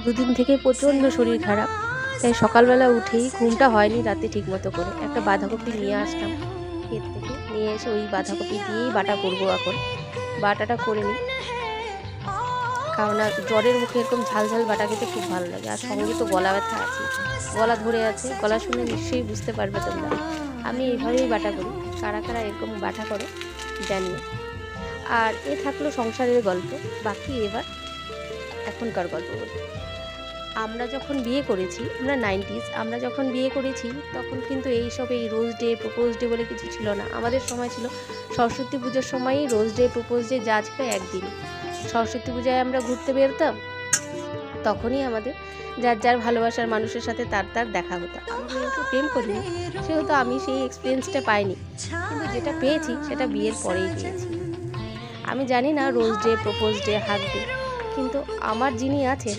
দুদিন থেকে প্রচণ্ড শরীর খারাপ, তাই সকালবেলা উঠেই ঘুমটা হয়নি রাতে ঠিক মতো করে। একটা বাঁধাকপি নিয়ে আসলাম ক্ষেত থেকে, নিয়ে এসে ওই বাঁধাকপি দিয়েই বাটা করবো। এখন বাটাটা করে নিই, কারণ জ্বরের মুখে এরকম ঝাল ঝাল বাটা খেতে খুব ভালো লাগে। আর সঙ্গে তো গলা ব্যথা আছে, গলা ধরে আছে, গলা শুনে নিশ্চয়ই বুঝতে পারবে তোমরা। আমি এইভাবেই বাটা করি, কারা কারা এরকম বাটা করো জানিও। আর এ থাকলো সংসারের গল্প। বাকি এবার এখনকার গল্প বলি। আমরা যখন বিয়ে করেছি, আমরা 90s, আমরা যখন বিয়ে করেছি তখন কিন্তু এই রোজ ডে প্রপোজ ডে বলে কিছু ছিল না। আমাদের সময় ছিল সরস্বতী পুজোর সময়ই রোজ ডে প্রপোজ ডে যা ছিল একদিন। সরস্বতী পূজায় আমরা ঘুরতে বেরোতাম, তখনই আমাদের যার যার ভালোবাসার মানুষের সাথে তার দেখা হতো। আমি যেহেতু প্রেম করিনি, সেহেতু আমি সেই এক্সপিরিয়েন্সটা পাইনি, কিন্তু যেটা পেয়েছি সেটা বিয়ের পরেই পেয়েছি। আমি জানি না rose day propose day hug day, কিন্তু আমার যিনি আছেন